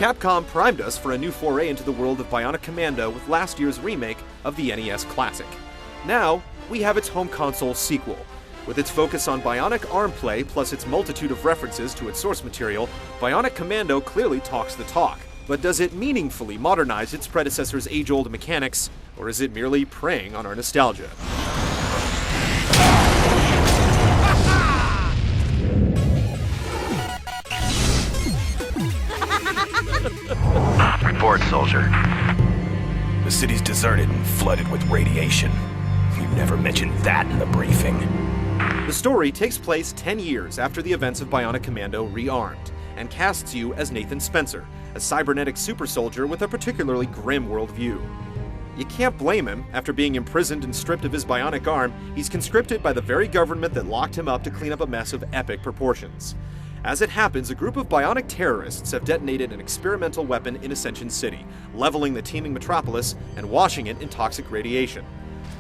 Capcom primed us for a new foray into the world of Bionic Commando with last year's remake of the NES Classic. Now, we have its home console sequel. With its focus on bionic arm play plus its multitude of references to its source material, Bionic Commando clearly talks the talk. But does it meaningfully modernize its predecessor's age-old mechanics, or is it merely preying on our nostalgia? Report, soldier. The city's deserted and flooded with radiation. You never mentioned that in the briefing. The story takes place 10 years after the events of Bionic Commando Rearmed, and casts you as Nathan Spencer, a cybernetic super soldier with a particularly grim worldview. You can't blame him. After being imprisoned and stripped of his bionic arm, he's conscripted by the very government that locked him up to clean up a mess of epic proportions. As it happens, a group of bionic terrorists have detonated an experimental weapon in Ascension City, leveling the teeming metropolis and washing it in toxic radiation.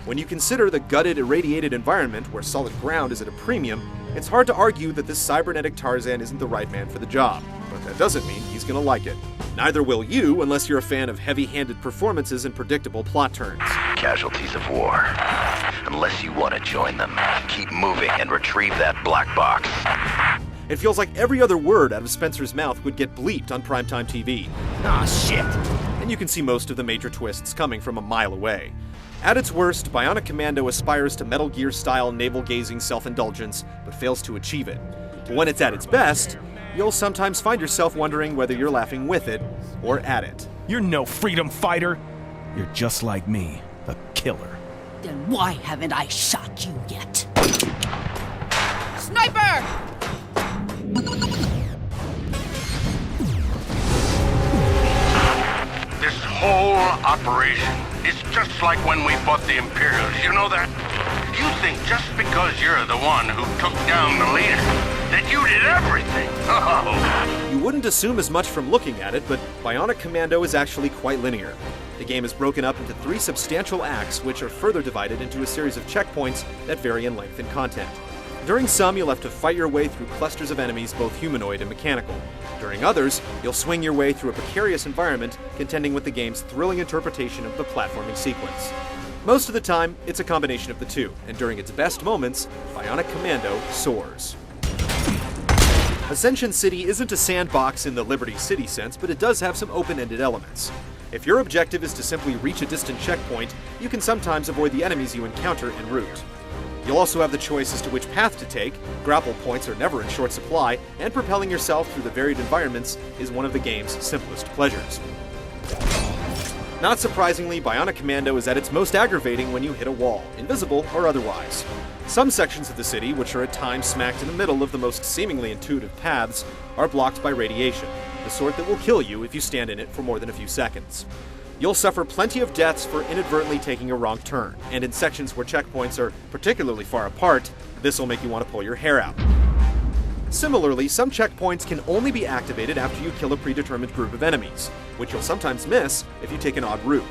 When you consider the gutted, irradiated environment where solid ground is at a premium, it's hard to argue that this cybernetic Tarzan isn't the right man for the job, but that doesn't mean he's gonna like it. Neither will you unless you're a fan of heavy-handed performances and predictable plot turns. Casualties of war. Unless you want to join them, keep moving and retrieve that black box. It feels like every other word out of Spencer's mouth would get bleeped on primetime TV. Ah, shit! And you can see most of the major twists coming from a mile away. At its worst, Bionic Commando aspires to Metal Gear-style navel-gazing self-indulgence, but fails to achieve it. When it's at its best, you'll sometimes find yourself wondering whether you're laughing with it or at it. You're no freedom fighter. You're just like me, a killer. Then why haven't I shot you yet? Sniper! This whole operation is just like when we fought the Imperials, you know that? You think just because you're the one who took down the leader, that you did everything? Oh. You wouldn't assume as much from looking at it, but Bionic Commando is actually quite linear. The game is broken up into 3 substantial acts, which are further divided into a series of checkpoints that vary in length and content. During some, you'll have to fight your way through clusters of enemies, both humanoid and mechanical. During others, you'll swing your way through a precarious environment, contending with the game's thrilling interpretation of the platforming sequence. Most of the time, it's a combination of the two, and during its best moments, Bionic Commando soars. Ascension City isn't a sandbox in the Liberty City sense, but it does have some open-ended elements. If your objective is to simply reach a distant checkpoint, you can sometimes avoid the enemies you encounter en route. You'll also have the choice as to which path to take. Grapple points are never in short supply, and propelling yourself through the varied environments is one of the game's simplest pleasures. Not surprisingly, Bionic Commando is at its most aggravating when you hit a wall, invisible or otherwise. Some sections of the city, which are at times smacked in the middle of the most seemingly intuitive paths, are blocked by radiation, the sort that will kill you if you stand in it for more than a few seconds. You'll suffer plenty of deaths for inadvertently taking a wrong turn, and in sections where checkpoints are particularly far apart, this will make you want to pull your hair out. Similarly, some checkpoints can only be activated after you kill a predetermined group of enemies, which you'll sometimes miss if you take an odd route.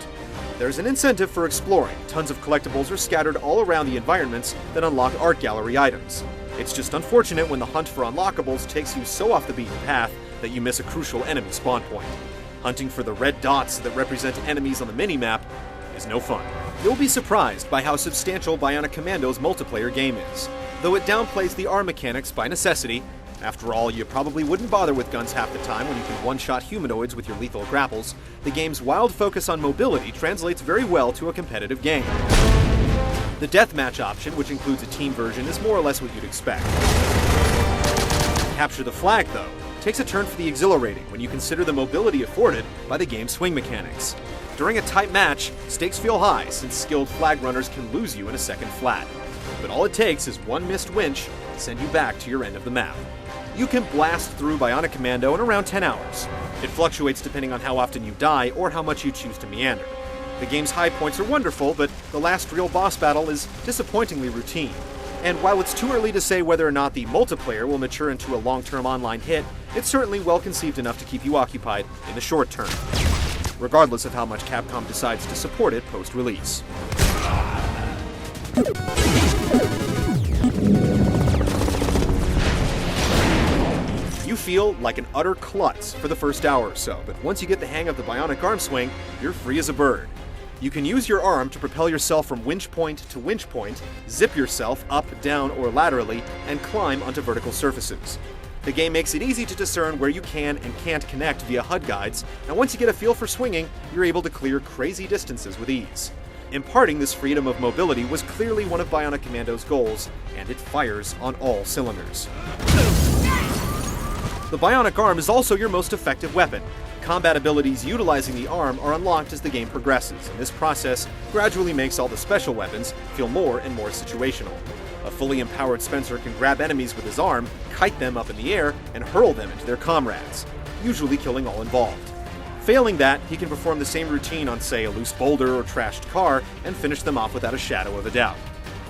There's an incentive for exploring. Tons of collectibles are scattered all around the environments that unlock art gallery items. It's just unfortunate when the hunt for unlockables takes you so off the beaten path that you miss a crucial enemy spawn point. Hunting for the red dots that represent enemies on the minimap is no fun. You'll be surprised by how substantial Bionic Commando's multiplayer game is. Though it downplays the arm mechanics by necessity, after all, you probably wouldn't bother with guns half the time when you can one-shot humanoids with your lethal grapples, the game's wild focus on mobility translates very well to a competitive game. The deathmatch option, which includes a team version, is more or less what you'd expect. Capture the flag, though, takes a turn for the exhilarating when you consider the mobility afforded by the game's swing mechanics. During a tight match, stakes feel high since skilled flag runners can lose you in a second flat. But all it takes is one missed winch to send you back to your end of the map. You can blast through Bionic Commando in around 10 hours. It fluctuates depending on how often you die or how much you choose to meander. The game's high points are wonderful, but the last real boss battle is disappointingly routine. And while it's too early to say whether or not the multiplayer will mature into a long-term online hit, it's certainly well-conceived enough to keep you occupied in the short term, regardless of how much Capcom decides to support it post-release. You feel like an utter klutz for the first hour or so, but once you get the hang of the bionic arm swing, you're free as a bird. You can use your arm to propel yourself from winch point to winch point, zip yourself up, down, or laterally, and climb onto vertical surfaces. The game makes it easy to discern where you can and can't connect via HUD guides, and once you get a feel for swinging, you're able to clear crazy distances with ease. Imparting this freedom of mobility was clearly one of Bionic Commando's goals, and it fires on all cylinders. The bionic arm is also your most effective weapon. Combat abilities utilizing the arm are unlocked as the game progresses, and this process gradually makes all the special weapons feel more and more situational. A fully empowered Spencer can grab enemies with his arm, kite them up in the air, and hurl them into their comrades, usually killing all involved. Failing that, he can perform the same routine on, say, a loose boulder or trashed car, and finish them off without a shadow of a doubt.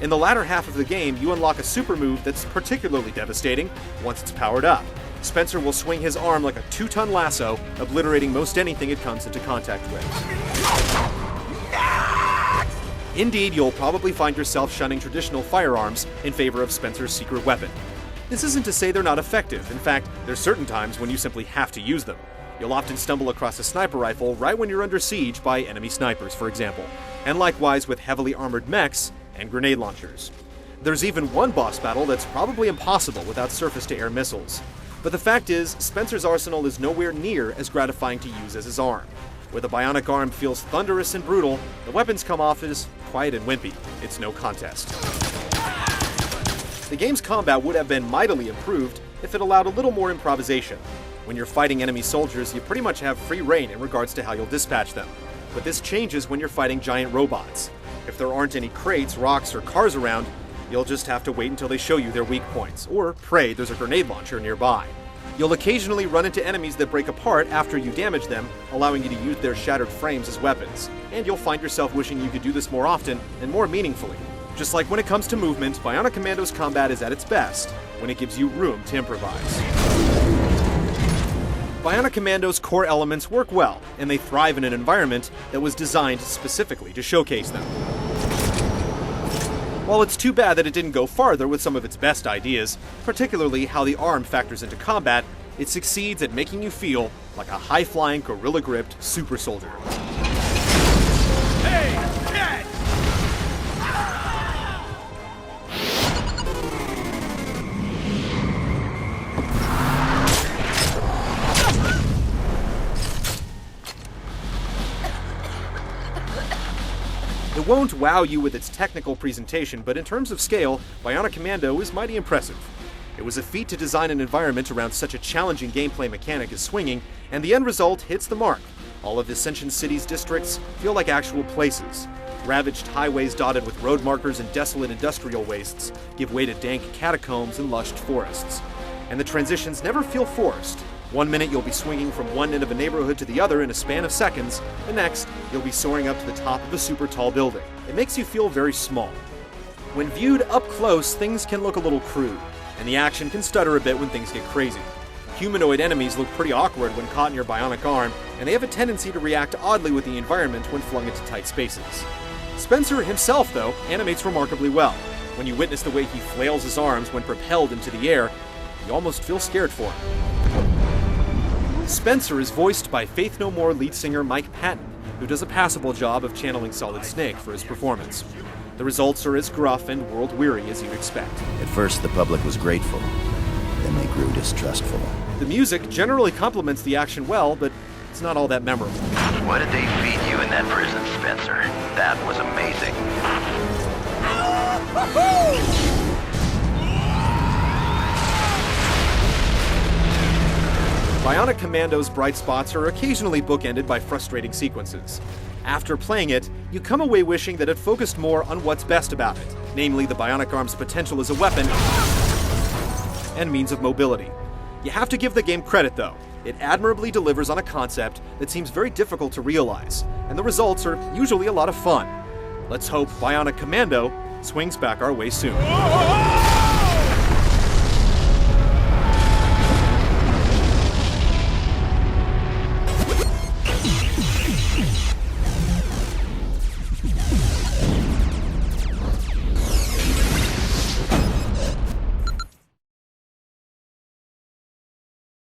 In the latter half of the game, you unlock a super move that's particularly devastating once it's powered up. Spencer will swing his arm like a 2-ton lasso, obliterating most anything it comes into contact with. Indeed, you'll probably find yourself shunning traditional firearms in favor of Spencer's secret weapon. This isn't to say they're not effective. In fact, there's certain times when you simply have to use them. You'll often stumble across a sniper rifle right when you're under siege by enemy snipers, for example, and likewise with heavily armored mechs and grenade launchers. There's even one boss battle that's probably impossible without surface-to-air missiles. But the fact is, Spencer's arsenal is nowhere near as gratifying to use as his arm. Where the bionic arm feels thunderous and brutal, the weapons come off as quiet and wimpy. It's no contest. The game's combat would have been mightily improved if it allowed a little more improvisation. When you're fighting enemy soldiers, you pretty much have free reign in regards to how you'll dispatch them. But this changes when you're fighting giant robots. If there aren't any crates, rocks, or cars around, you'll just have to wait until they show you their weak points, or pray there's a grenade launcher nearby. You'll occasionally run into enemies that break apart after you damage them, allowing you to use their shattered frames as weapons. And you'll find yourself wishing you could do this more often and more meaningfully. Just like when it comes to movement, Bionic Commando's combat is at its best when it gives you room to improvise. Bionic Commando's core elements work well, and they thrive in an environment that was designed specifically to showcase them. While it's too bad that it didn't go farther with some of its best ideas, particularly how the arm factors into combat, it succeeds at making you feel like a high-flying, gorilla-gripped super soldier. Hey, cat! It won't wow you with its technical presentation, but in terms of scale, Bionic Commando is mighty impressive. It was a feat to design an environment around such a challenging gameplay mechanic as swinging, and the end result hits the mark. All of Ascension City's districts feel like actual places. Ravaged highways dotted with road markers and desolate industrial wastes give way to dank catacombs and lush forests. And the transitions never feel forced. One minute you'll be swinging from one end of a neighborhood to the other in a span of seconds, the next you'll be soaring up to the top of a super tall building. It makes you feel very small. When viewed up close, things can look a little crude, and the action can stutter a bit when things get crazy. Humanoid enemies look pretty awkward when caught in your bionic arm, and they have a tendency to react oddly with the environment when flung into tight spaces. Spencer himself, though, animates remarkably well. When you witness the way he flails his arms when propelled into the air, you almost feel scared for him. Spencer is voiced by Faith No More lead singer Mike Patton, who does a passable job of channeling Solid Snake for his performance. The results are as gruff and world-weary as you'd expect. At first, the public was grateful. Then they grew distrustful. The music generally complements the action well, but it's not all that memorable. What did they feed you in that prison, Spencer? That was amazing. Bionic Commando's bright spots are occasionally bookended by frustrating sequences. After playing it, you come away wishing that it focused more on what's best about it, namely the bionic arm's potential as a weapon and means of mobility. You have to give the game credit, though. It admirably delivers on a concept that seems very difficult to realize, and the results are usually a lot of fun. Let's hope Bionic Commando swings back our way soon.